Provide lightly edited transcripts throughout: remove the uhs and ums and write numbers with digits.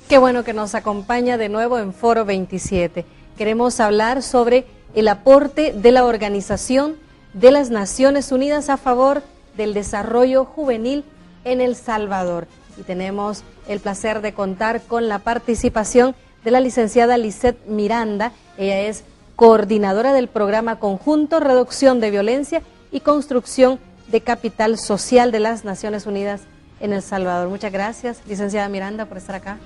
Qué bueno que nos acompaña de nuevo en Foro 27. Queremos hablar sobre el aporte de la Organización de las Naciones Unidas a favor del desarrollo juvenil en El Salvador. Y tenemos el placer de contar con la participación de la licenciada Lisette Miranda. Ella es coordinadora del programa conjunto Reducción de Violencia y Construcción de Capital Social de las Naciones Unidas en El Salvador. Muchas gracias, licenciada Miranda, por estar acá.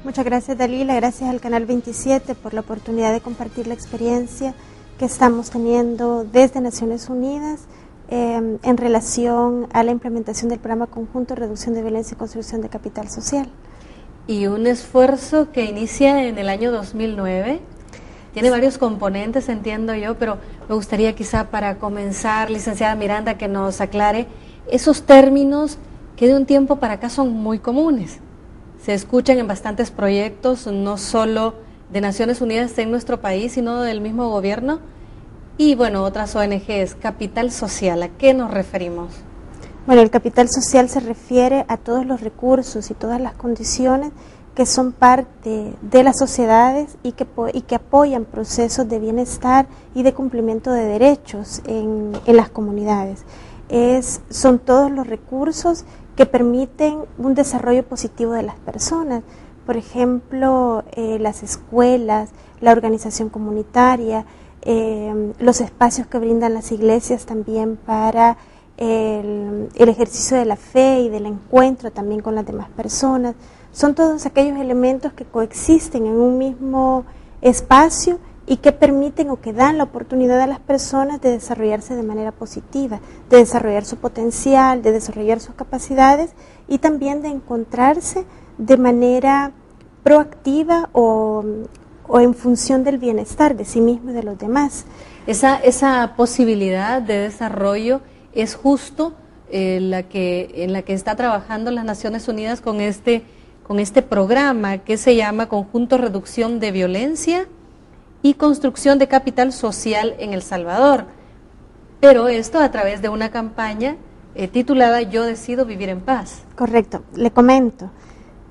Muchas gracias, Dalila, gracias al Canal 27 por la oportunidad de compartir la experiencia que estamos teniendo desde Naciones Unidas en relación a la implementación del programa conjunto Reducción de Violencia y Construcción de Capital Social. Y un esfuerzo que inicia en el año 2009, tiene varios componentes, entiendo yo, pero me gustaría quizá para comenzar, licenciada Miranda, que nos aclare esos términos que de un tiempo para acá son muy comunes. Se escuchan en bastantes proyectos, no solo de Naciones Unidas en nuestro país, sino del mismo gobierno y, bueno, otras ONGs. Capital social, ¿a qué nos referimos? Bueno, el capital social se refiere a todos los recursos y todas las condiciones que son parte de las sociedades y que apoyan procesos de bienestar y de cumplimiento de derechos en las comunidades. Son todos los recursos que permiten un desarrollo positivo de las personas, por ejemplo, las escuelas, la organización comunitaria, los espacios que brindan las iglesias también para el ejercicio de la fe y del encuentro también con las demás personas. Son todos aquellos elementos que coexisten en un mismo espacio y que permiten o que dan la oportunidad a las personas de desarrollarse de manera positiva, de desarrollar su potencial, de desarrollar sus capacidades y también de encontrarse de manera proactiva o en función del bienestar de sí mismo y de los demás. Esa posibilidad de desarrollo es justo en la que está trabajando las Naciones Unidas con este programa que se llama Conjunto Reducción de Violencia y Construcción de Capital Social en El Salvador, pero esto a través de una campaña titulada Yo decido vivir en paz. Correcto, le comento.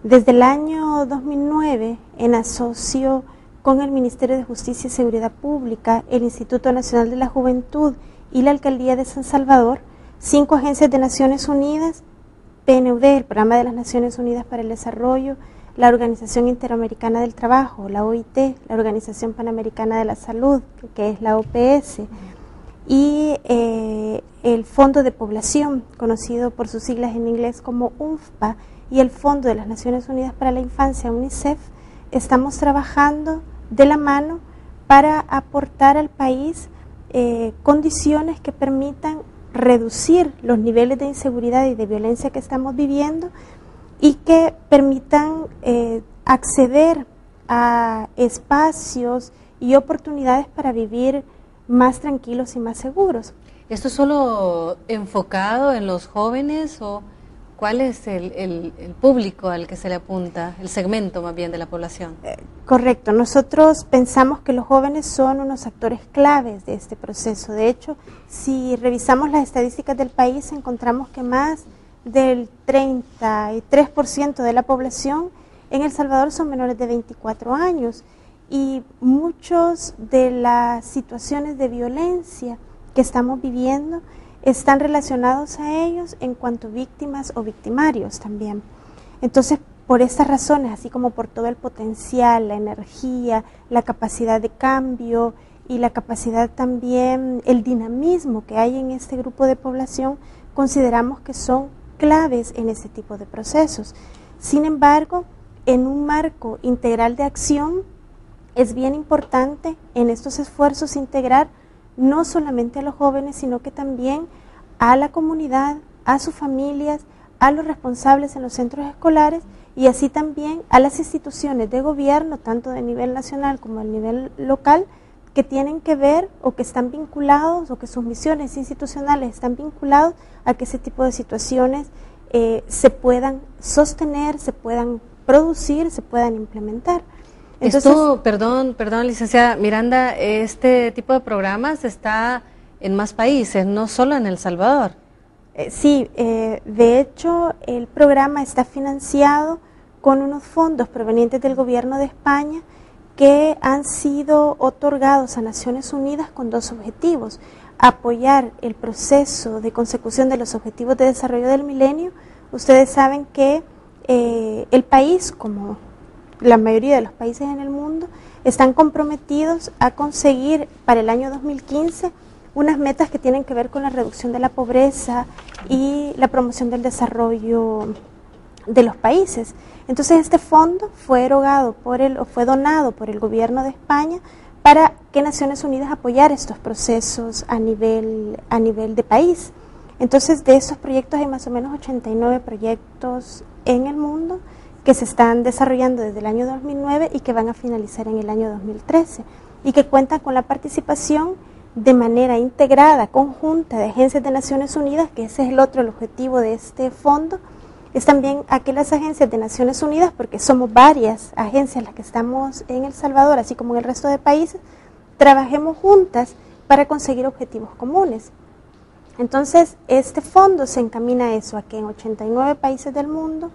Desde el año 2009, en asocio con el Ministerio de Justicia y Seguridad Pública, el Instituto Nacional de la Juventud y la Alcaldía de San Salvador, 5 agencias de Naciones Unidas, PNUD, el Programa de las Naciones Unidas para el Desarrollo, la Organización Interamericana del Trabajo, la OIT, la Organización Panamericana de la Salud, que es la OPS, y el Fondo de Población, conocido por sus siglas en inglés como UNFPA, y el Fondo de las Naciones Unidas para la Infancia, UNICEF, estamos trabajando de la mano para aportar al país condiciones que permitan reducir los niveles de inseguridad y de violencia que estamos viviendo y que permitan acceder a espacios y oportunidades para vivir más tranquilos y más seguros. ¿Esto es solo enfocado en los jóvenes o cuál es el público al que se le apunta, el segmento más bien de la población? Correcto, nosotros pensamos que los jóvenes son unos actores claves de este proceso. De hecho, si revisamos las estadísticas del país, encontramos que más del 33% de la población en El Salvador son menores de 24 años y muchas de las situaciones de violencia que estamos viviendo están relacionados a ellos en cuanto víctimas o victimarios también. Entonces, por estas razones, así como por todo el potencial, la energía, la capacidad de cambio y la capacidad también, el dinamismo que hay en este grupo de población, consideramos que son claves en este tipo de procesos. Sin embargo, en un marco integral de acción, es bien importante en estos esfuerzos integrar no solamente a los jóvenes, sino que también a la comunidad, a sus familias, a los responsables en los centros escolares y así también a las instituciones de gobierno, tanto de nivel nacional como a nivel local, que tienen que ver o que están vinculados o que sus misiones institucionales están vinculados a que ese tipo de situaciones se puedan sostener, se puedan producir, se puedan implementar. Entonces, esto, perdón, licenciada Miranda, este tipo de programas está en más países, no solo en El Salvador. Sí, de hecho el programa está financiado con unos fondos provenientes del gobierno de España que han sido otorgados a Naciones Unidas con dos objetivos: apoyar el proceso de consecución de los objetivos de desarrollo del milenio. Ustedes saben que el país, como la mayoría de los países en el mundo, están comprometidos a conseguir para el año 2015 unas metas que tienen que ver con la reducción de la pobreza y la promoción del desarrollo de los países. Entonces este fondo fue donado por el gobierno de España para que Naciones Unidas apoyara estos procesos a nivel de país. Entonces de esos proyectos hay más o menos 89 proyectos en el mundo que se están desarrollando desde el año 2009 y que van a finalizar en el año 2013 y que cuentan con la participación de manera integrada, conjunta, de agencias de Naciones Unidas, que ese es el objetivo de este fondo. Es también aquellas agencias de Naciones Unidas, porque somos varias agencias las que estamos en El Salvador, así como en el resto de países, trabajemos juntas para conseguir objetivos comunes. Entonces, este fondo se encamina a eso, a que en 89 países del mundo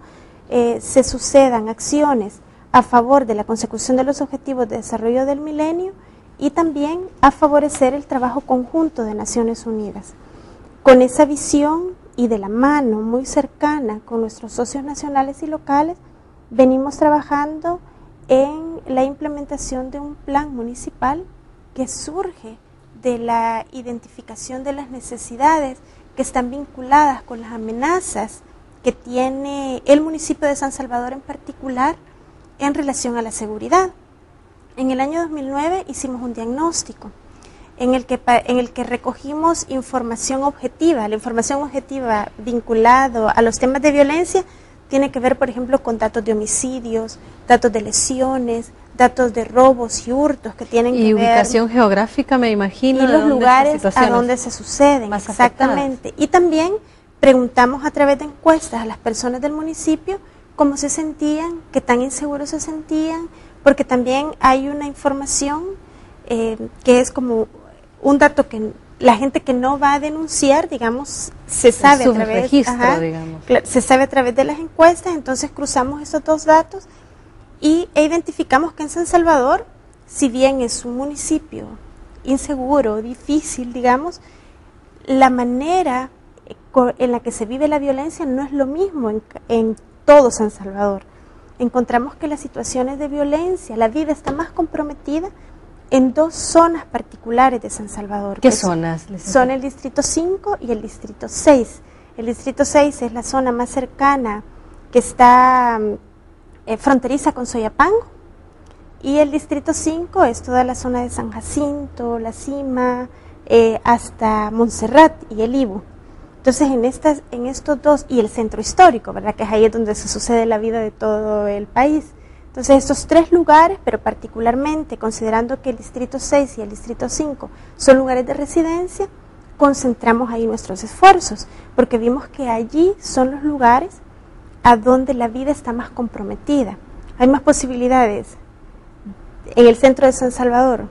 se sucedan acciones a favor de la consecución de los objetivos de desarrollo del milenio y también a favorecer el trabajo conjunto de Naciones Unidas. Con esa visión y de la mano muy cercana con nuestros socios nacionales y locales, venimos trabajando en la implementación de un plan municipal que surge de la identificación de las necesidades que están vinculadas con las amenazas que tiene el municipio de San Salvador en particular en relación a la seguridad. En el año 2009 hicimos un diagnóstico en el que recogimos información objetiva. La información objetiva vinculada a los temas de violencia tiene que ver, por ejemplo, con datos de homicidios, datos de lesiones, datos de robos y hurtos que tienen que ver. Y ubicación geográfica, me imagino. Y los lugares a donde se suceden, exactamente. Y también preguntamos a través de encuestas a las personas del municipio cómo se sentían, qué tan inseguros se sentían, porque también hay una información que es como un dato que la gente que no va a denunciar, digamos, se sabe a través, se sabe a través de las encuestas. Entonces cruzamos esos dos datos e identificamos que en San Salvador, si bien es un municipio inseguro, difícil, digamos, la manera en la que se vive la violencia no es lo mismo en todo San Salvador. Encontramos que las situaciones de violencia, la vida está más comprometida en dos zonas particulares de San Salvador. ¿Qué zonas? Son el Distrito 5 y el Distrito 6. El Distrito 6 es la zona más cercana que está fronteriza con Soyapango, y el Distrito 5 es toda la zona de San Jacinto, La Cima, hasta Montserrat y el Ibu. Entonces en estos dos, y el centro histórico, ¿verdad?, que es ahí donde se sucede la vida de todo el país. Entonces estos tres lugares, pero particularmente considerando que el Distrito 6 y el Distrito 5 son lugares de residencia, concentramos ahí nuestros esfuerzos, porque vimos que allí son los lugares a donde la vida está más comprometida. Hay más posibilidades en el centro de San Salvador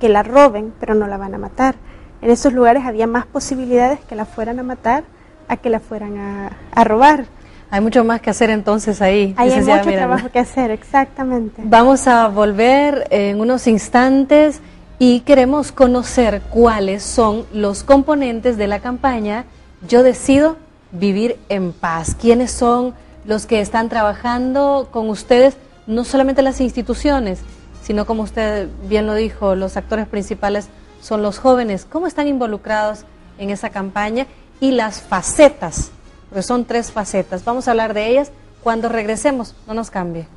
que la roben, pero no la van a matar. En esos lugares había más posibilidades que la fueran a matar a que la fueran a robar. Hay mucho más que hacer entonces ahí. Hay mucho trabajo que hacer, exactamente. Vamos a volver en unos instantes y queremos conocer cuáles son los componentes de la campaña Yo decido vivir en paz. ¿Quiénes son los que están trabajando con ustedes? No solamente las instituciones, sino, como usted bien lo dijo, los actores principales son los jóvenes. ¿Cómo están involucrados en esa campaña? Y las facetas, porque son 3 facetas. Vamos a hablar de ellas cuando regresemos. No nos cambie.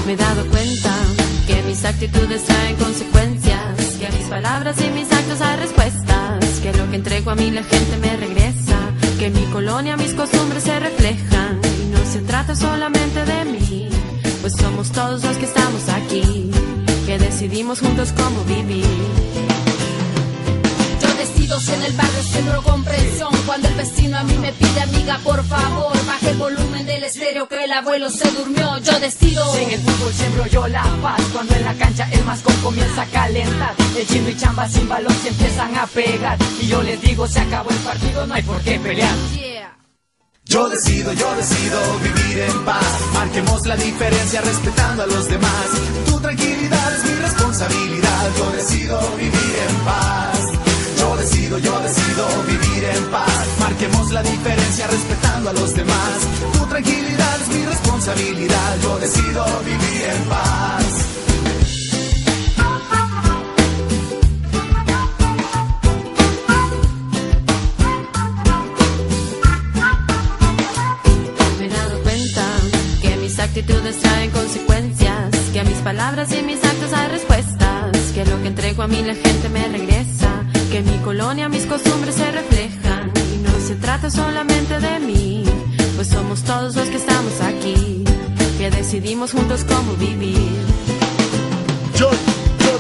Me he dado cuenta que mis actitudes traen consecuencias, que a mis palabras y mis actos hay respuestas, que lo que entrego a mí la gente me regresa, que en mi colonia mis costumbres se reflejan, y no se trata solamente de mí, pues somos todos los que estamos aquí, que decidimos juntos cómo vivir. Yo decido si en el barrio siembro comprensión, vecino a mí me pide, amiga, por favor, baje el volumen del estéreo que el abuelo se durmió. Yo decido. En el fútbol siembro yo la paz, cuando en la cancha el mascón comienza a calentar. El Chino y Chamba sin balón se empiezan a pegar. Y yo les digo, se acabó el partido, no hay por qué pelear. Yo decido vivir en paz. Marquemos la diferencia respetando a los demás. Tu tranquilidad es mi responsabilidad. Yo decido vivir en paz. Yo decido vivir en paz. Marquemos la diferencia respetando a los demás. Tu tranquilidad es mi responsabilidad. Yo decido vivir en paz. Actitudes traen consecuencias, que a mis palabras y mis actos hay respuestas, que lo que entrego a mí la gente me regresa, que en mi colonia mis costumbres se reflejan, y no se trata solamente de mí, pues somos todos los que estamos aquí, que decidimos juntos cómo vivir. Yo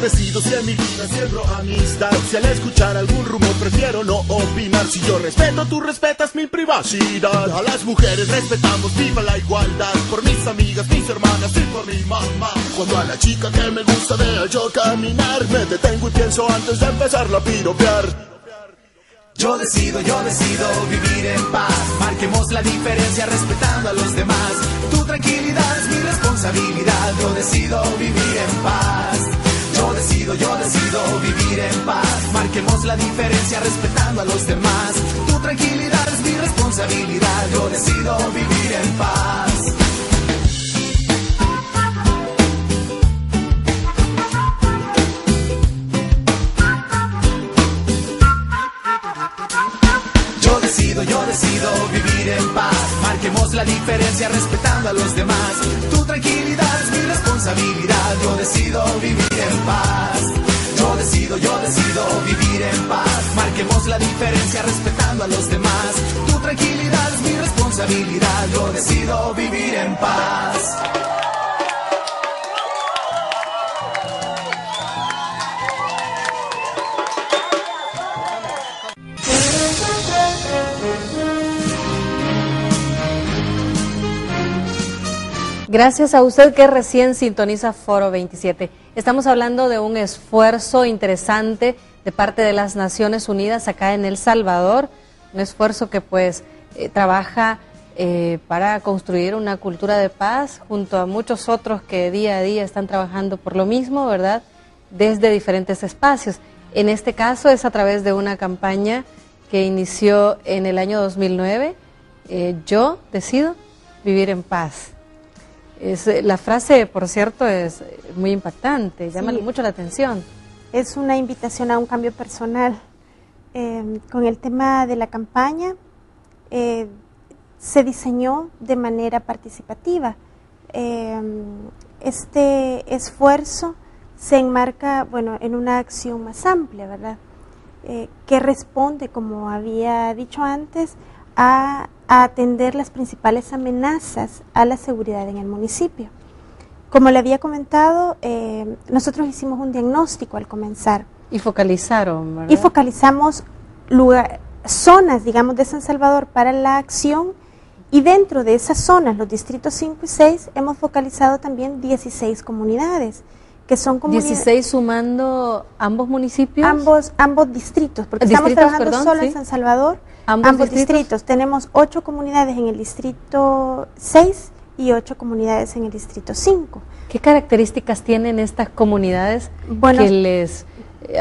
decido si en mi vida siembro amistad. Si al escuchar algún rumor prefiero no opinar. Si yo respeto, tú respetas mi privacidad. A las mujeres respetamos, viva la igualdad. Por mis amigas, mis hermanas y por mi mamá. Cuando a la chica que me gusta vea yo caminar, me detengo y pienso antes de empezarla a piropear. Yo decido vivir en paz. Marquemos la diferencia respetando a los demás. Tu tranquilidad es mi responsabilidad. Yo decido vivir en paz. Yo decido vivir en paz. Marquemos la diferencia respetando a los demás. Tu tranquilidad es mi responsabilidad. Yo decido vivir en paz. Yo decido vivir en paz. Marquemos la diferencia respetando a los demás. Tu tranquilidad es mi responsabilidad. Yo decido vivir en paz. Yo decido vivir en paz. Marquemos la diferencia respetando a los demás. Tu tranquilidad es mi responsabilidad. Yo decido vivir en paz. Gracias a usted que recién sintoniza Foro 27. Estamos hablando de un esfuerzo interesante de parte de las Naciones Unidas acá en El Salvador, un esfuerzo que pues trabaja para construir una cultura de paz junto a muchos otros que día a día están trabajando por lo mismo, ¿verdad? Desde diferentes espacios. En este caso es a través de una campaña que inició en el año 2009, Yo decido vivir en paz. La frase, por cierto, es muy impactante, llama mucho la atención. Es una invitación a un cambio personal. Con el tema de la campaña, se diseñó de manera participativa. Este esfuerzo se enmarca, bueno, en una acción más amplia, ¿verdad? Que responde, como había dicho antes, a atender las principales amenazas a la seguridad en el municipio. Como le había comentado, nosotros hicimos un diagnóstico al comenzar. Y focalizaron, ¿verdad? Y focalizamos zonas, digamos, de San Salvador para la acción, y dentro de esas zonas, los distritos 5 y 6, hemos focalizado también 16 comunidades, que son comunidades... 16 sumando ambos municipios. Ambos distritos, porque estamos trabajando solo en San Salvador. Ambos distritos. Tenemos 8 comunidades en el distrito 6 y 8 comunidades en el distrito 5. ¿Qué características tienen estas comunidades que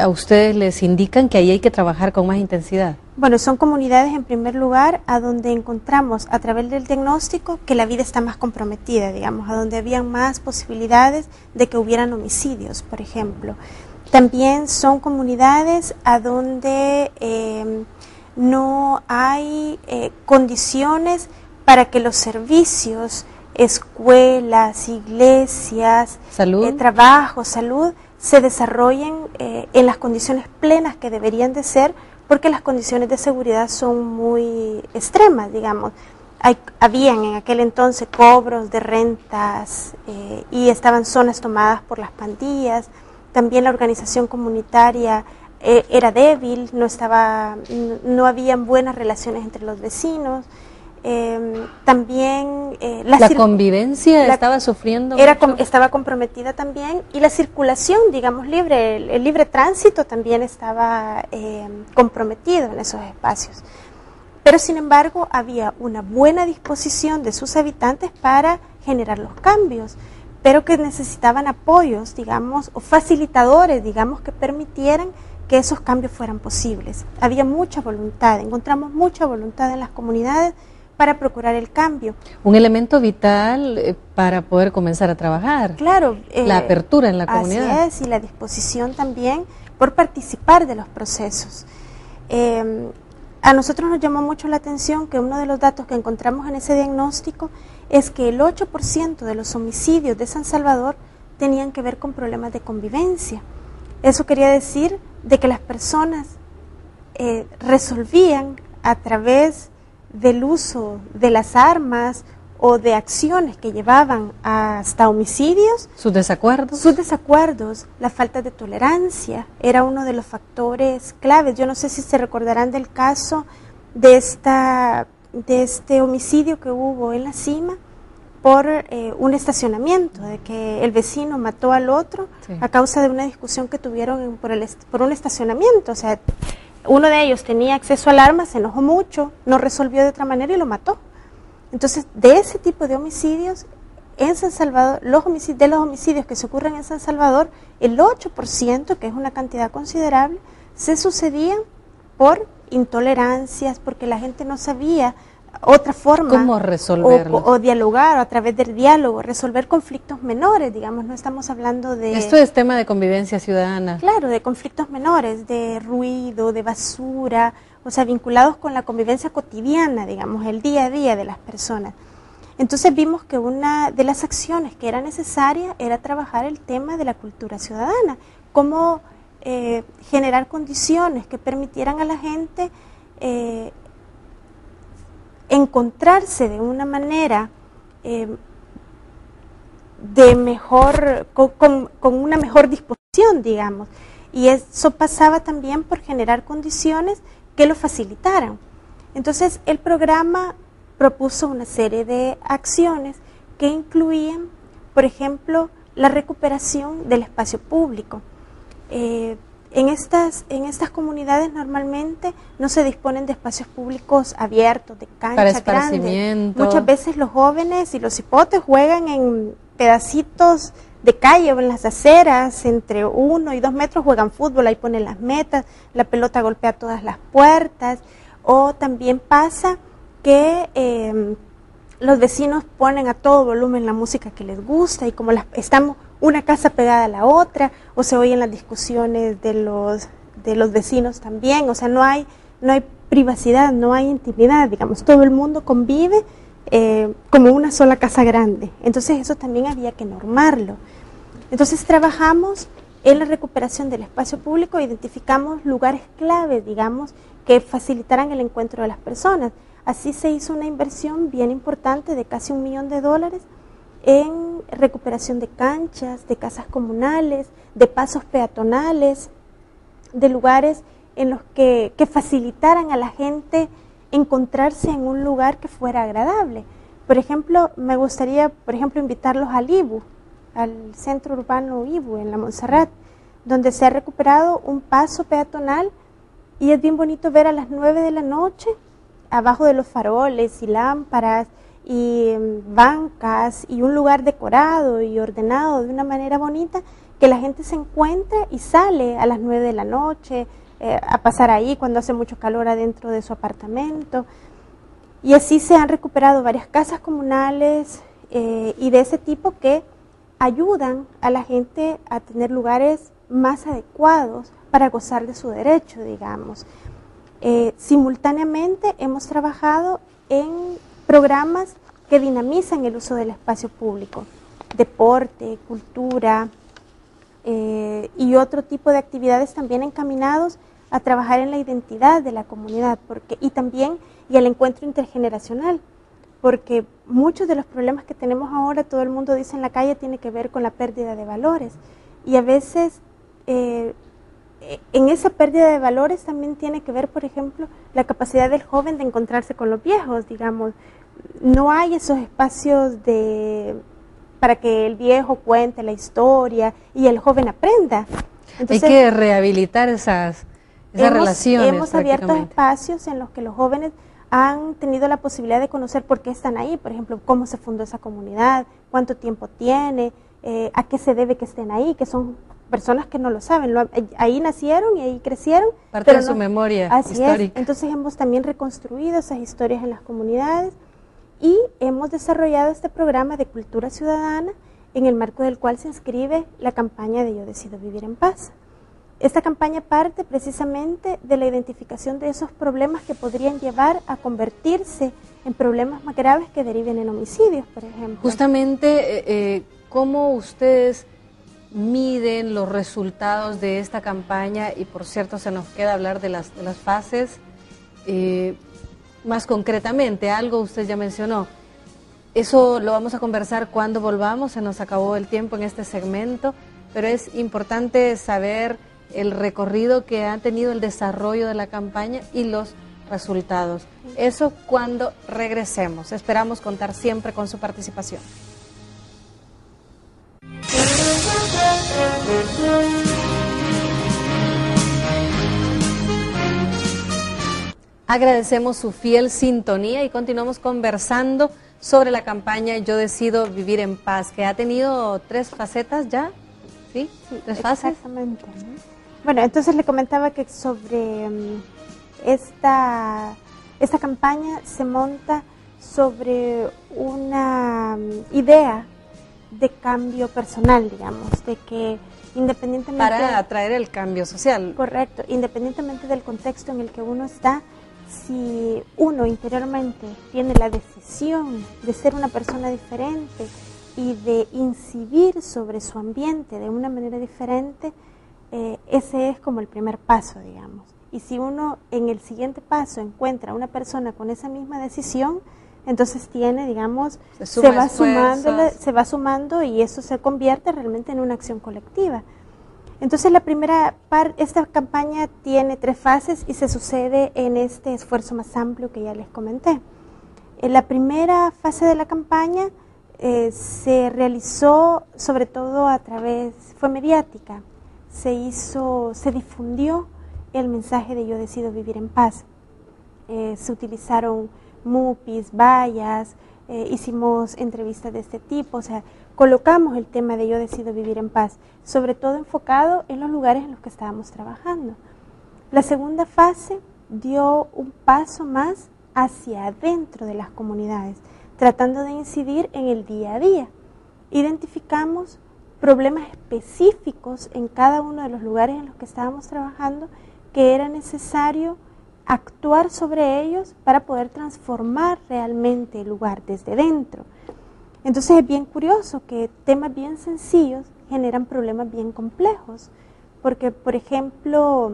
a ustedes les indican que ahí hay que trabajar con más intensidad? Bueno, son comunidades en primer lugar a donde encontramos a través del diagnóstico que la vida está más comprometida, digamos, a donde habían más posibilidades de que hubieran homicidios, por ejemplo. También son comunidades a donde no hay condiciones para que los servicios, escuelas, iglesias, trabajo, salud, se desarrollen en las condiciones plenas que deberían de ser, porque las condiciones de seguridad son muy extremas, digamos. Habían en aquel entonces cobros de rentas y estaban zonas tomadas por las pandillas. También la organización comunitaria era débil, no habían buenas relaciones entre los vecinos. También la convivencia estaba sufriendo mucho. Estaba comprometida también, y la circulación, digamos, libre, el libre tránsito también estaba comprometido en esos espacios. Pero sin embargo había una buena disposición de sus habitantes para generar los cambios, pero que necesitaban apoyos, digamos, o facilitadores, digamos, que permitieran que esos cambios fueran posibles. Había mucha voluntad, encontramos mucha voluntad en las comunidades para procurar el cambio. Un elemento vital para poder comenzar a trabajar. Claro. La apertura en la comunidad. Así es, y la disposición también por participar de los procesos. A nosotros nos llamó mucho la atención que uno de los datos que encontramos en ese diagnóstico es que el 8% de los homicidios de San Salvador tenían que ver con problemas de convivencia. Eso quería decir de que las personas resolvían a través del uso de las armas o de acciones que llevaban hasta homicidios. ¿Sus desacuerdos? Sus desacuerdos, la falta de tolerancia, era uno de los factores claves. Yo no sé si se recordarán del caso de este homicidio que hubo en La Cima por un estacionamiento, de que el vecino mató al otro a causa de una discusión que tuvieron por un estacionamiento. O sea, uno de ellos tenía acceso al arma, se enojó mucho, no resolvió de otra manera y lo mató. Entonces, de ese tipo de homicidios en San Salvador, de los homicidios que se ocurren en San Salvador, el 8%, que es una cantidad considerable, se sucedían por intolerancias, porque la gente no sabía otra forma. ¿Cómo resolverlo? O dialogar, o a través del diálogo, resolver conflictos menores, digamos, no estamos hablando de... Esto es tema de convivencia ciudadana. Claro, de conflictos menores, de ruido, de basura, o sea, vinculados con la convivencia cotidiana, digamos, el día a día de las personas. Entonces vimos que una de las acciones que era necesaria era trabajar el tema de la cultura ciudadana, cómo generar condiciones que permitieran a la gente encontrarse de una manera de mejor, con una mejor disposición, digamos. Y eso pasaba también por generar condiciones que lo facilitaran. Entonces el programa propuso una serie de acciones que incluían, por ejemplo, la recuperación del espacio público. En estas comunidades normalmente no se disponen de espacios públicos abiertos, de canchas grandes. Muchas veces los jóvenes y los hipotes juegan en pedacitos de calle o en las aceras, entre 1 y 2 metros juegan fútbol, ahí ponen las metas, la pelota golpea todas las puertas, o también pasa que los vecinos ponen a todo volumen la música que les gusta, y como estamos una casa pegada a la otra, o se oyen las discusiones de los vecinos también, o sea, no hay privacidad, no hay intimidad, digamos, todo el mundo convive como una sola casa grande. Entonces eso también había que normarlo. Entonces trabajamos en la recuperación del espacio público, identificamos lugares claves, digamos, que facilitaran el encuentro de las personas. Así se hizo una inversión bien importante de casi $1 millón en recuperación de canchas, de casas comunales, de pasos peatonales, de lugares en los que facilitaran a la gente encontrarse en un lugar que fuera agradable. Por ejemplo, me gustaría, invitarlos al IBU, al Centro Urbano IBU en la Montserrat, donde se ha recuperado un paso peatonal, y es bien bonito ver a las 9 de la noche, abajo de los faroles y lámparas y bancas y un lugar decorado y ordenado de una manera bonita, que la gente se encuentra y sale a las 9 de la noche a pasar ahí cuando hace mucho calor adentro de su apartamento. Y así se han recuperado varias casas comunales y de ese tipo que ayudan a la gente a tener lugares más adecuados para gozar de su derecho, digamos. Simultáneamente hemos trabajado en programas que dinamizan el uso del espacio público, deporte, cultura y otro tipo de actividades también encaminados a trabajar en la identidad de la comunidad y al encuentro intergeneracional, porque muchos de los problemas que tenemos ahora, todo el mundo dice en la calle, tiene que ver con la pérdida de valores, y a veces en esa pérdida de valores también tiene que ver, por ejemplo, la capacidad del joven de encontrarse con los viejos, digamos. No hay esos espacios para que el viejo cuente la historia y el joven aprenda. Entonces, hay que rehabilitar esas relaciones. Hemos abierto espacios en los que los jóvenes han tenido la posibilidad de conocer por qué están ahí, por ejemplo, cómo se fundó esa comunidad, cuánto tiempo tiene, a qué se debe que estén ahí, que son personas que no lo saben, ahí nacieron y ahí crecieron. Parte de su memoria histórica. Entonces hemos también reconstruido esas historias en las comunidades y hemos desarrollado este programa de cultura ciudadana en el marco del cual se inscribe la campaña de Yo Decido Vivir en Paz. Esta campaña parte precisamente de la identificación de esos problemas que podrían llevar a convertirse en problemas más graves que deriven en homicidios, por ejemplo. Justamente, ¿cómo ustedes miden los resultados de esta campaña? Y por cierto, se nos queda hablar de las fases. Más concretamente, algo usted ya mencionó. Eso lo vamos a conversar cuando volvamos, se nos acabó el tiempo en este segmento, pero es importante saber el recorrido que ha tenido el desarrollo de la campaña y los resultados. Eso cuando regresemos. Esperamos contar siempre con su participación. Agradecemos su fiel sintonía y continuamos conversando sobre la campaña Yo Decido Vivir en Paz, que ha tenido 3 facetas ya, ¿sí? 3 fases. Exactamente. Bueno, entonces le comentaba que sobre esta campaña se monta sobre una idea de cambio personal, digamos, de que independientemente... Para atraer el cambio social. Correcto, independientemente del contexto en el que uno está, si uno interiormente tiene la decisión de ser una persona diferente y de incidir sobre su ambiente de una manera diferente, ese es como el primer paso, digamos. Y si uno en el siguiente paso encuentra a una persona con esa misma decisión, entonces tiene, digamos, se va sumando y eso se convierte realmente en una acción colectiva. Entonces esta campaña tiene 3 fases y se sucede en este esfuerzo más amplio que ya les comenté. En la primera fase de la campaña se realizó sobre todo fue mediática, se difundió el mensaje de Yo Decido Vivir en Paz. Se utilizaron MUPIs, vallas, hicimos entrevistas de este tipo, o sea, colocamos el tema de Yo Decido Vivir en Paz, sobre todo enfocado en los lugares en los que estábamos trabajando. La segunda fase dio un paso más hacia adentro de las comunidades, tratando de incidir en el día a día. Identificamos problemas específicos en cada uno de los lugares en los que estábamos trabajando que era necesario actuar sobre ellos para poder transformar realmente el lugar desde dentro. Entonces es bien curioso que temas bien sencillos generan problemas bien complejos, porque por ejemplo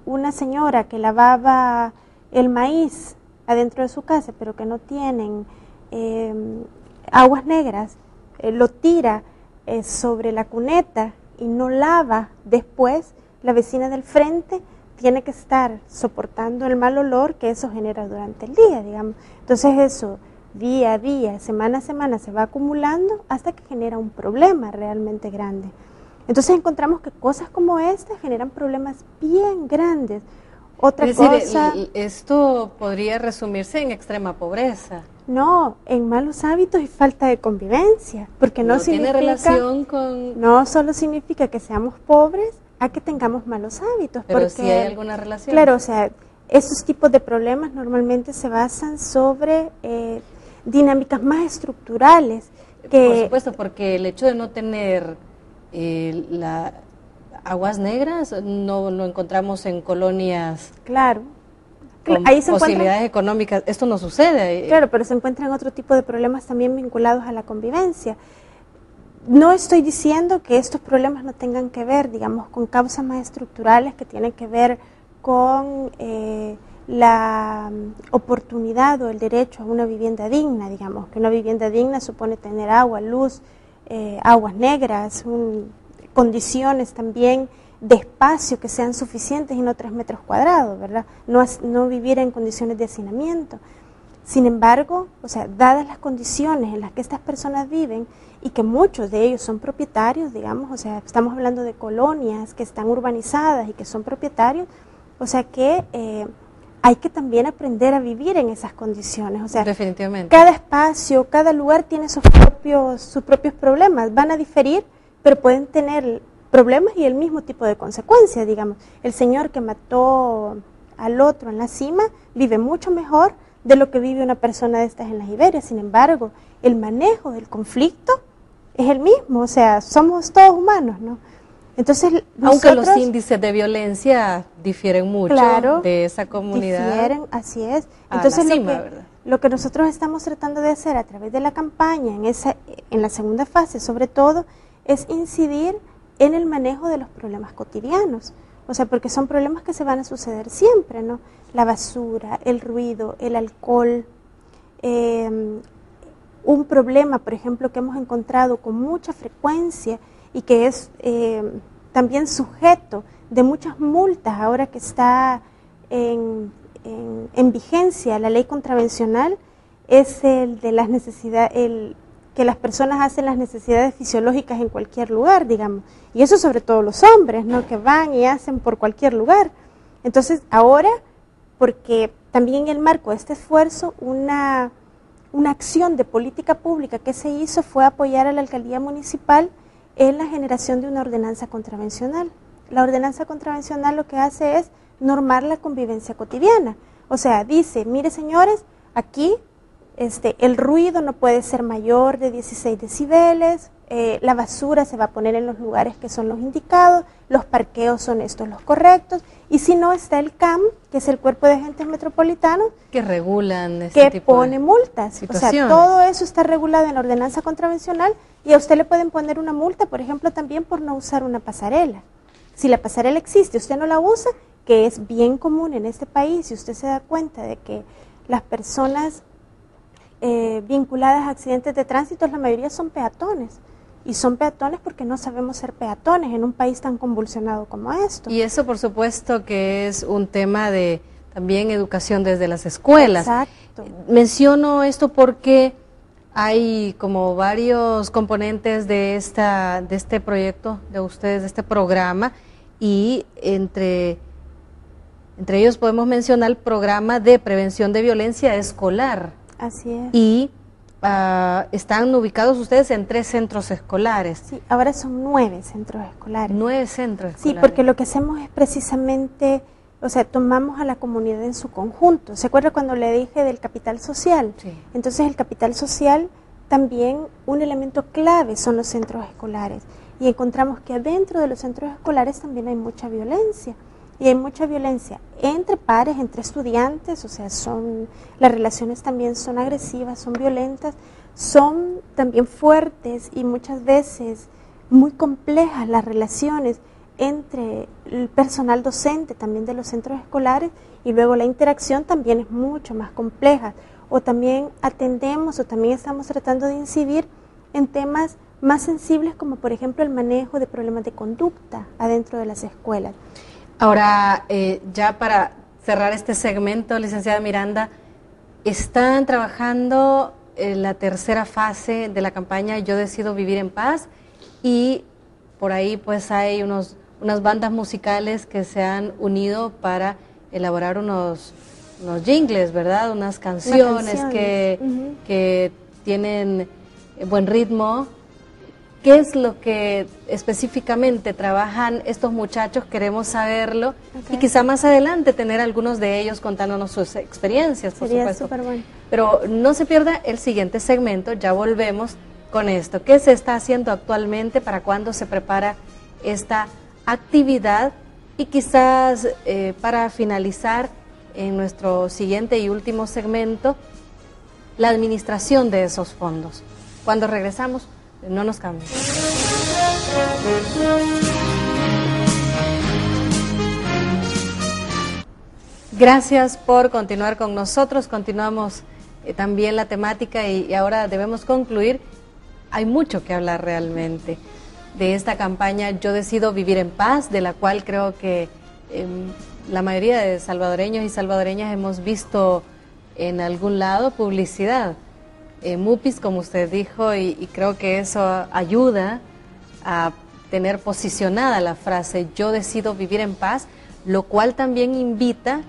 una señora que lavaba el maíz adentro de su casa pero que no tienen aguas negras, lo tira sobre la cuneta y no lava después, la vecina del frente tiene que estar soportando el mal olor que eso genera durante el día, digamos. Entonces eso día a día, semana a semana se va acumulando hasta que genera un problema realmente grande. Entonces encontramos que cosas como esta generan problemas bien grandes. Otra cosa... esto podría resumirse en extrema pobreza. No, en malos hábitos y falta de convivencia, porque no significa, tiene relación con... No solo significa que seamos pobres a que tengamos malos hábitos. Pero porque, sí hay alguna relación. Claro, o sea, esos tipos de problemas normalmente se basan sobre dinámicas más estructurales. Por supuesto, porque el hecho de no tener aguas negras no lo encontramos en colonias. Claro. Con ahí se posibilidades económicas, esto no sucede. Claro, pero se encuentran otro tipo de problemas también vinculados a la convivencia. No estoy diciendo que estos problemas no tengan que ver, digamos, con causas más estructurales que tienen que ver con la oportunidad o el derecho a una vivienda digna, digamos, que una vivienda digna supone tener agua, luz, aguas negras, condiciones también de espacio que sean suficientes y no 3 metros cuadrados, ¿verdad? No vivir en condiciones de hacinamiento. Sin embargo, o sea, dadas las condiciones en las que estas personas viven y que muchos de ellos son propietarios, digamos, o sea, estamos hablando de colonias que están urbanizadas y que son propietarios, o sea que hay que también aprender a vivir en esas condiciones. O sea, definitivamente. Cada espacio, cada lugar tiene sus propios problemas, van a diferir, pero pueden tener problemas y el mismo tipo de consecuencias, digamos. El señor que mató al otro en la cima vive mucho mejor de lo que vive una persona de estas en las Iberias. Sin embargo, el manejo del conflicto es el mismo, o sea, somos todos humanos, ¿no? Entonces, aunque los índices de violencia difieren mucho, claro, de esa comunidad. Difieren, así es. Entonces, lo que nosotros estamos tratando de hacer a través de la campaña, en la segunda fase sobre todo, es incidir en el manejo de los problemas cotidianos. O sea, porque son problemas que se van a suceder siempre, ¿no? La basura, el ruido, el alcohol. Un problema, por ejemplo, que hemos encontrado con mucha frecuencia y que es también sujeto de muchas multas ahora que está en vigencia la ley contravencional, es el de las necesidades, que las personas hacen las necesidades fisiológicas en cualquier lugar, digamos, y eso sobre todo los hombres, ¿no? Que van y hacen por cualquier lugar. Entonces ahora, porque también en el marco de este esfuerzo, una acción de política pública que se hizo fue apoyar a la alcaldía municipal en la generación de una ordenanza contravencional. La ordenanza contravencional lo que hace es normar la convivencia cotidiana. O sea, dice, mire señores, aquí el ruido no puede ser mayor de 16 decibeles, la basura se va a poner en los lugares que son los indicados, los parqueos son estos los correctos, y si no está el CAM, que es el Cuerpo de Agentes Metropolitanos, que regulan este tipo pone multas. O sea, todo eso está regulado en la ordenanza contravencional y a usted le pueden poner una multa, por ejemplo, también por no usar una pasarela. Si la pasarela existe, usted no la usa, que es bien común en este país, y usted se da cuenta de que las personas vinculadas a accidentes de tránsito, la mayoría son peatones. Y son peatones porque no sabemos ser peatones en un país tan convulsionado como esto. Y eso por supuesto que es un tema de también educación desde las escuelas. Exacto. Menciono esto porque hay como varios componentes de este proyecto de ustedes, de este programa, y entre ellos podemos mencionar el programa de prevención de violencia escolar. Así es. Y están ubicados ustedes en 3 centros escolares. Sí, ahora son 9 centros escolares. 9 centros escolares. Sí, porque lo que hacemos es precisamente, o sea, tomamos a la comunidad en su conjunto. ¿Se acuerda cuando le dije del capital social? Sí. Entonces el capital social también, un elemento clave son los centros escolares. Y encontramos que adentro de los centros escolares también hay mucha violencia. Y hay mucha violencia entre pares, entre estudiantes, o sea, las relaciones también son agresivas, son violentas, son también fuertes y muchas veces muy complejas las relaciones entre el personal docente también de los centros escolares, y luego la interacción también es mucho más compleja. O también atendemos o también estamos tratando de incidir en temas más sensibles como por ejemplo el manejo de problemas de conducta adentro de las escuelas. Ahora, ya para cerrar este segmento, licenciada Miranda, están trabajando en la tercera fase de la campaña Yo Decido Vivir en Paz, y por ahí pues hay unas bandas musicales que se han unido para elaborar unos jingles, ¿verdad? Unas canciones que tienen buen ritmo. ¿Qué es lo que específicamente trabajan estos muchachos? Queremos saberlo, y quizá más adelante tener algunos de ellos contándonos sus experiencias, por supuesto. Bueno. Pero no se pierda el siguiente segmento, ya volvemos con esto. ¿Qué se está haciendo actualmente? ¿Para cuándo se prepara esta actividad? Y quizás para finalizar en nuestro siguiente y último segmento, la administración de esos fondos. Cuando regresamos, no nos cambien. Gracias por continuar con nosotros. Continuamos también la temática y ahora debemos concluir. Hay mucho que hablar realmente. de esta campaña Yo Decido Vivir en Paz, de la cual creo que la mayoría de salvadoreños y salvadoreñas hemos visto en algún lado publicidad, MUPIs, como usted dijo, y creo que eso ayuda a tener posicionada la frase Yo decido vivir en paz, lo cual también invita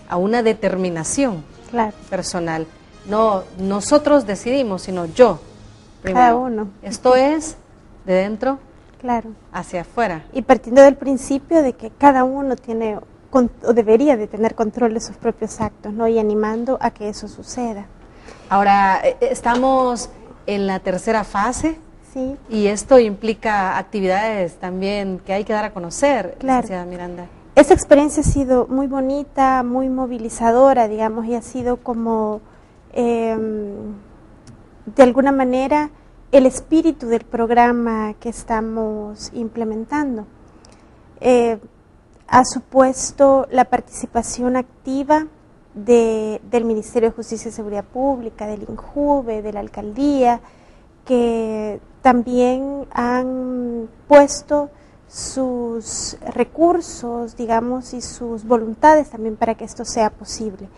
a una determinación personal. No nosotros decidimos, sino yo primero. Cada uno. Esto es de dentro hacia afuera. Y partiendo del principio de que cada uno tiene o debería de tener control de sus propios actos, ¿no? Y animando a que eso suceda. Ahora, estamos en la tercera fase. Sí. Y esto implica actividades también que hay que dar a conocer, licenciada Miranda. Esa experiencia ha sido muy bonita, muy movilizadora, digamos, y ha sido como, de alguna manera, el espíritu del programa que estamos implementando. Ha supuesto la participación activa del Ministerio de Justicia y Seguridad Pública, del INJUVE, de la Alcaldía, que también han puesto sus recursos, digamos, y sus voluntades también para que esto sea posible.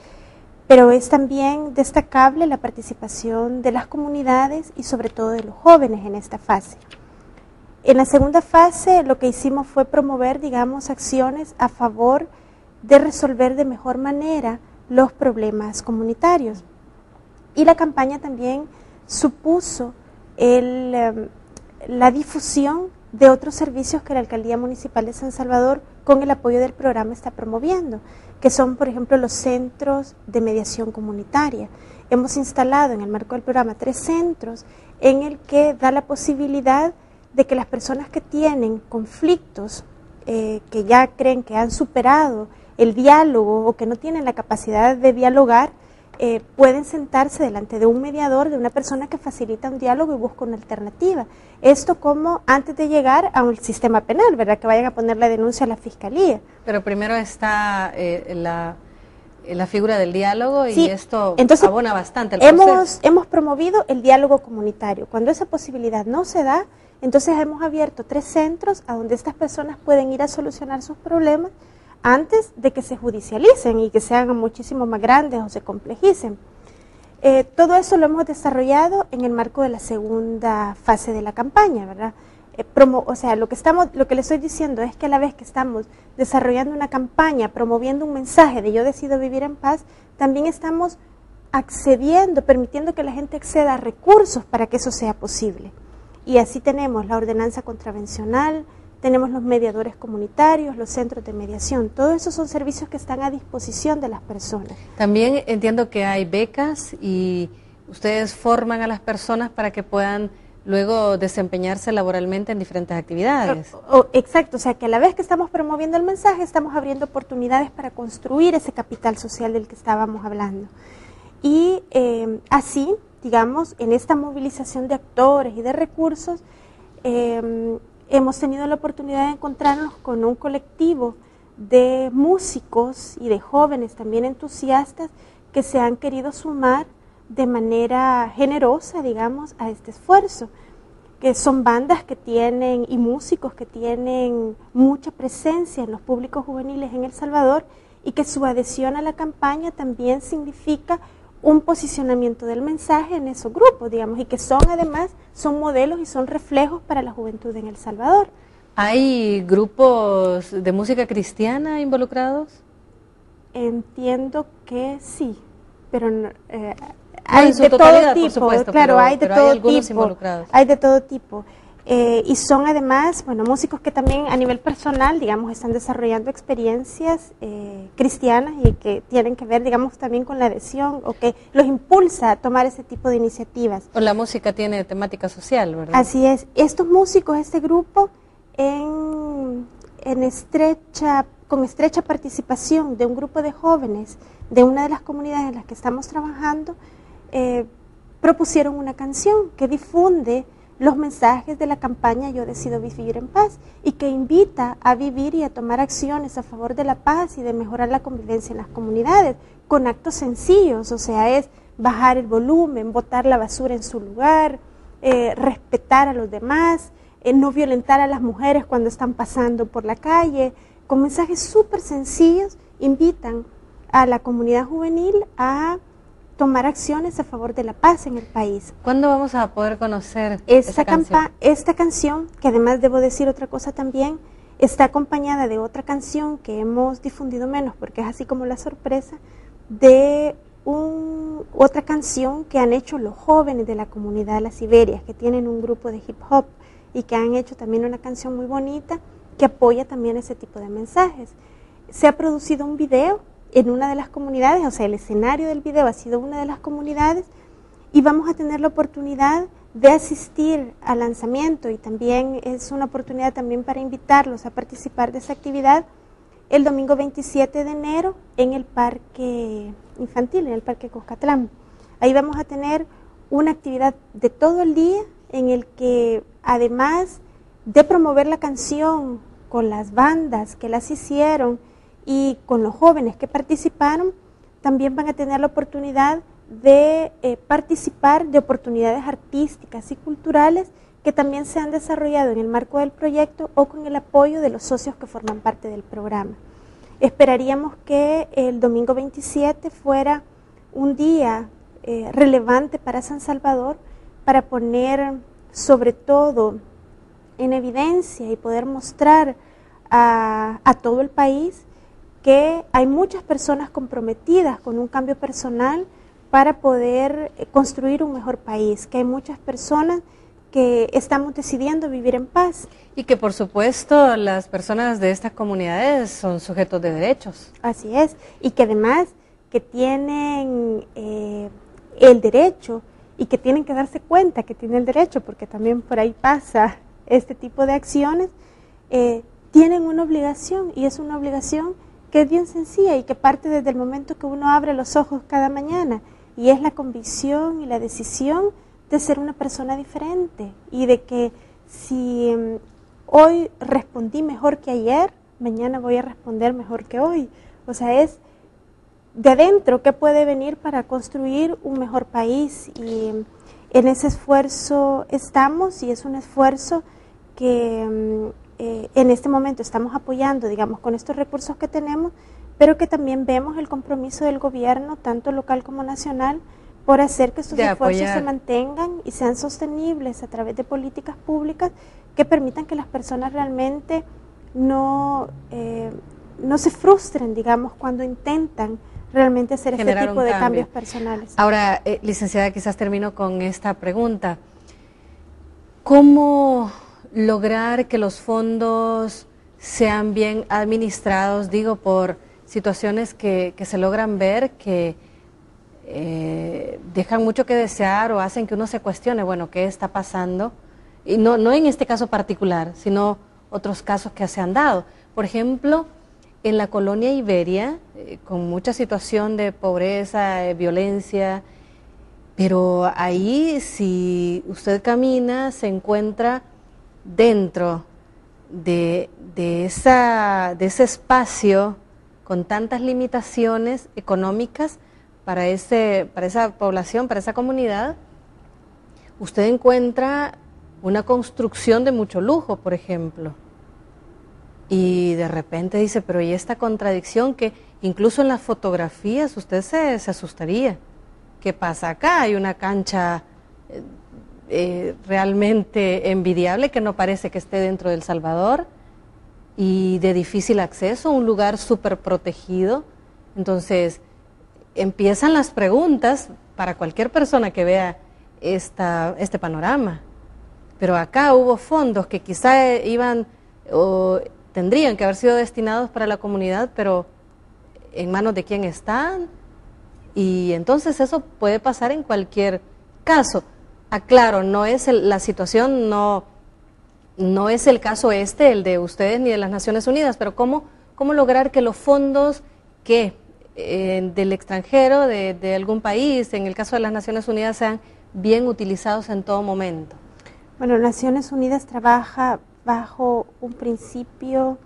Pero es también destacable la participación de las comunidades y sobre todo de los jóvenes en esta fase. En la segunda fase lo que hicimos fue promover, digamos, acciones a favor de resolver de mejor manera los problemas comunitarios. Y la campaña también supuso la difusión de otros servicios que la Alcaldía Municipal de San Salvador, con el apoyo del programa, está promoviendo, que son, por ejemplo, los centros de mediación comunitaria. Hemos instalado en el marco del programa 3 centros en el que da la posibilidad de que las personas que tienen conflictos, que ya creen que han superado el diálogo o que no tienen la capacidad de dialogar, pueden sentarse delante de un mediador, de una persona que facilita un diálogo y busca una alternativa. Esto como antes de llegar a un sistema penal, ¿verdad? Que vayan a poner la denuncia a la fiscalía. Pero primero está la figura del diálogo y sí, esto entonces, abona bastante el proceso. Hemos promovido el diálogo comunitario. Cuando esa posibilidad no se da, entonces hemos abierto 3 centros a donde estas personas pueden ir a solucionar sus problemas antes de que se judicialicen y que se hagan muchísimo más grandes o se complejicen. Todo eso lo hemos desarrollado en el marco de la segunda fase de la campaña, ¿verdad? O sea, lo que le estoy diciendo es que a la vez que estamos desarrollando una campaña, promoviendo un mensaje de Yo Decido Vivir en Paz, también estamos accediendo, permitiendo que la gente acceda a recursos para que eso sea posible. Y así tenemos la ordenanza contravencional, tenemos los mediadores comunitarios, los centros de mediación, todos esos son servicios que están a disposición de las personas. También entiendo que hay becas y ustedes forman a las personas para que puedan luego desempeñarse laboralmente en diferentes actividades. Exacto, o sea que a la vez que estamos promoviendo el mensaje, estamos abriendo oportunidades para construir ese capital social del que estábamos hablando. Y así, digamos, en esta movilización de actores y de recursos, hemos tenido la oportunidad de encontrarnos con un colectivo de músicos y de jóvenes también entusiastas que se han querido sumar de manera generosa, digamos, a este esfuerzo, que son bandas que tienen y músicos que tienen mucha presencia en los públicos juveniles en El Salvador y que su adhesión a la campaña también significa un posicionamiento del mensaje en esos grupos, digamos, y que además son modelos y son reflejos para la juventud en El Salvador. ¿Hay grupos de música cristiana involucrados? Entiendo que sí, pero hay en su de totalidad, todo tipo, por supuesto, claro, hay de todo tipo, involucrados. Hay de todo tipo. Y son además, bueno, músicos que también a nivel personal, digamos, están desarrollando experiencias cristianas y que tienen que ver, digamos, también con la adhesión o que los impulsa a tomar ese tipo de iniciativas. O la música tiene temática social, ¿verdad? Así es. Estos músicos, este grupo, con estrecha participación de un grupo de jóvenes de una de las comunidades en las que estamos trabajando, propusieron una canción que difunde los mensajes de la campaña Yo Decido Vivir en Paz y que invita a vivir y a tomar acciones a favor de la paz y de mejorar la convivencia en las comunidades con actos sencillos, o sea, es bajar el volumen, botar la basura en su lugar, respetar a los demás, no violentar a las mujeres cuando están pasando por la calle, con mensajes súper sencillos, invitan a la comunidad juvenil a tomar acciones a favor de la paz en el país. ¿Cuándo vamos a poder conocer esta canción? Esta canción, que además debo decir otra cosa también, está acompañada de otra canción que hemos difundido menos, porque es así como la sorpresa, de otra canción que han hecho los jóvenes de la comunidad de las Iberias, que tienen un grupo de hip hop y que han hecho también una canción muy bonita que apoya también ese tipo de mensajes. Se ha producido un video en una de las comunidades, o sea, el escenario del video ha sido una de las comunidades, y vamos a tener la oportunidad de asistir al lanzamiento, y también es una oportunidad también para invitarlos a participar de esa actividad el domingo 27 de enero en el parque infantil, en el parque Cuscatlán. Ahí vamos a tener una actividad de todo el día en el que, además de promover la canción con las bandas que las hicieron y con los jóvenes que participaron, también van a tener la oportunidad de participar de oportunidades artísticas y culturales que también se han desarrollado en el marco del proyecto o con el apoyo de los socios que forman parte del programa. Esperaríamos que el domingo 27 fuera un día relevante para San Salvador, para poner sobre todo en evidencia y poder mostrar a todo el país que hay muchas personas comprometidas con un cambio personal para poder construir un mejor país, que hay muchas personas que estamos decidiendo vivir en paz. Y que por supuesto las personas de estas comunidades son sujetos de derechos. Así es, y que además que tienen el derecho y que tienen que darse cuenta que tienen el derecho, porque también por ahí pasa este tipo de acciones, tienen una obligación, y es una obligación que es bien sencilla y que parte desde el momento que uno abre los ojos cada mañana, y es la convicción y la decisión de ser una persona diferente, y de que si hoy respondí mejor que ayer, mañana voy a responder mejor que hoy. O sea, es de adentro que puede venir para construir un mejor país, y en ese esfuerzo estamos, y es un esfuerzo que en este momento estamos apoyando, digamos, con estos recursos que tenemos, pero que también vemos el compromiso del gobierno, tanto local como nacional, por hacer que estos esfuerzos se mantengan y sean sostenibles a través de políticas públicas que permitan que las personas realmente no se frustren, digamos, cuando intentan realmente hacer este tipo de cambios personales. Ahora, licenciada, quizás termino con esta pregunta. ¿Cómo lograr que los fondos sean bien administrados, digo, por situaciones que se logran ver que dejan mucho que desear o hacen que uno se cuestione, bueno, ¿qué está pasando? Y no en este caso particular, sino otros casos que se han dado. Por ejemplo, en la colonia Iberia, con mucha situación de pobreza, violencia, pero ahí si usted camina se encuentra dentro de ese espacio con tantas limitaciones económicas para esa población, para esa comunidad, usted encuentra una construcción de mucho lujo, por ejemplo. Y de repente dice, pero ¿y esta contradicción que incluso en las fotografías usted se asustaría? ¿Qué pasa acá? Hay una cancha realmente envidiable que no parece que esté dentro de El Salvador y de difícil acceso, un lugar súper protegido. Entonces empiezan las preguntas para cualquier persona que vea este panorama. Pero acá hubo fondos que quizá iban o tendrían que haber sido destinados para la comunidad, pero ¿en manos de quién están? Y entonces eso puede pasar en cualquier caso. Aclaro, no es la situación, no es el caso el de ustedes ni de las Naciones Unidas, pero ¿cómo lograr que los fondos que del extranjero, de algún país, en el caso de las Naciones Unidas, sean bien utilizados en todo momento? Bueno, Naciones Unidas trabaja bajo un principio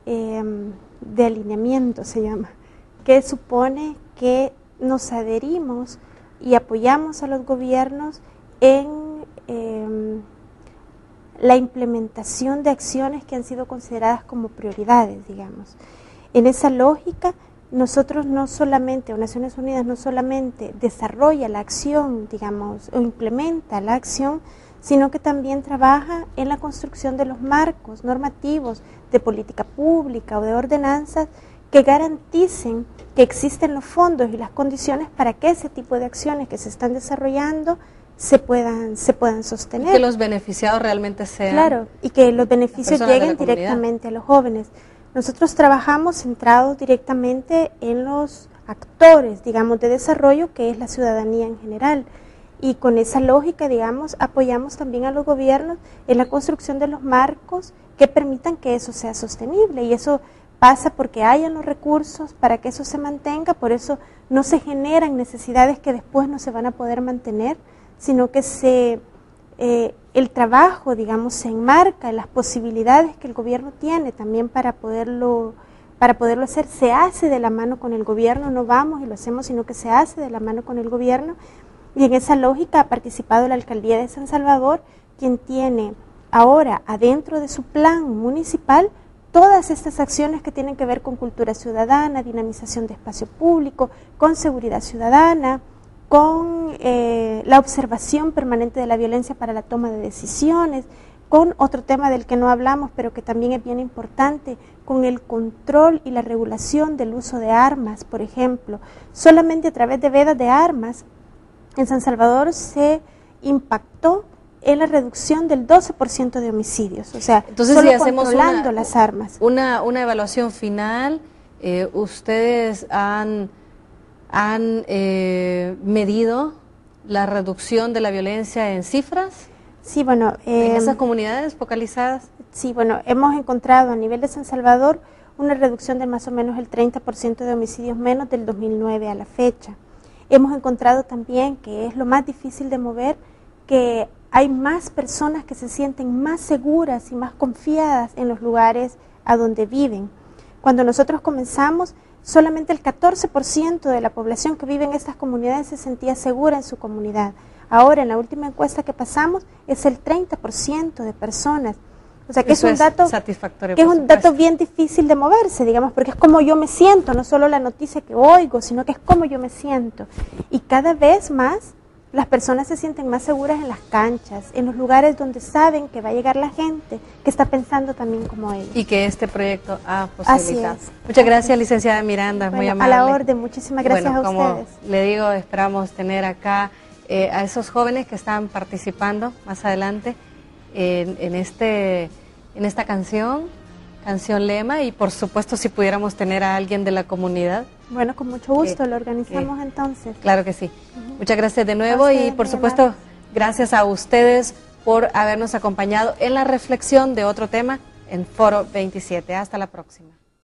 de alineamiento, se llama, que supone que nos adherimos y apoyamos a los gobiernos en la implementación de acciones que han sido consideradas como prioridades, digamos. En esa lógica, nosotros no solamente, o Naciones Unidas no solamente desarrolla la acción, digamos, o implementa la acción, sino que también trabaja en la construcción de los marcos normativos de política pública o de ordenanzas que garanticen que existen los fondos y las condiciones para que ese tipo de acciones que se están desarrollando se puedan sostener. Y que los beneficiados realmente sean. Claro, y que los beneficios lleguen directamente a los jóvenes. Nosotros trabajamos centrados directamente en los actores, digamos, de desarrollo, que es la ciudadanía en general. Y con esa lógica, digamos, apoyamos también a los gobiernos en la construcción de los marcos que permitan que eso sea sostenible. Y eso pasa porque hayan los recursos para que eso se mantenga, por eso no se generan necesidades que después no se van a poder mantener, sino que el trabajo, digamos, se enmarca en las posibilidades que el gobierno tiene también para poderlo hacer. Se hace de la mano con el gobierno, no vamos y lo hacemos, sino que se hace de la mano con el gobierno. Y en esa lógica ha participado la Alcaldía de San Salvador, quien tiene ahora adentro de su plan municipal todas estas acciones que tienen que ver con cultura ciudadana, dinamización de espacio público, con seguridad ciudadana, con la observación permanente de la violencia para la toma de decisiones, con otro tema del que no hablamos, pero que también es bien importante, con el control y la regulación del uso de armas, por ejemplo. Solamente a través de vedas de armas, en San Salvador se impactó en la reducción del 12% de homicidios, o sea, entonces, solo si hacemos controlando las armas. Una evaluación final, ustedes han medido la reducción de la violencia en cifras. Sí, bueno, en esas comunidades focalizadas. Sí, bueno, hemos encontrado a nivel de San Salvador una reducción de más o menos el 30% de homicidios menos del 2009 a la fecha. Hemos encontrado también, que es lo más difícil de mover, que hay más personas que se sienten más seguras y más confiadas en los lugares a donde viven. Cuando nosotros comenzamos, solamente el 14% de la población que vive en estas comunidades se sentía segura en su comunidad. Ahora, en la última encuesta que pasamos, es el 30% de personas. O sea, que eso es un dato satisfactorio, que es un dato bien difícil de moverse, digamos, porque es como yo me siento, no solo la noticia que oigo, sino que es como yo me siento. Y cada vez más las personas se sienten más seguras en las canchas, en los lugares donde saben que va a llegar la gente que está pensando también como ellos. Y que este proyecto ha posibilitado. Así es. Muchas gracias, licenciada Miranda, Bueno, muy amable. a la orden, muchísimas gracias a ustedes. Como le digo, esperamos tener acá a esos jóvenes que están participando más adelante en esta canción lema, y por supuesto si pudiéramos tener a alguien de la comunidad. Bueno, con mucho gusto, lo organizamos entonces. Claro que sí. Muchas gracias de nuevo y por supuesto gracias a ustedes por habernos acompañado en la reflexión de otro tema en Foro 27. Hasta la próxima.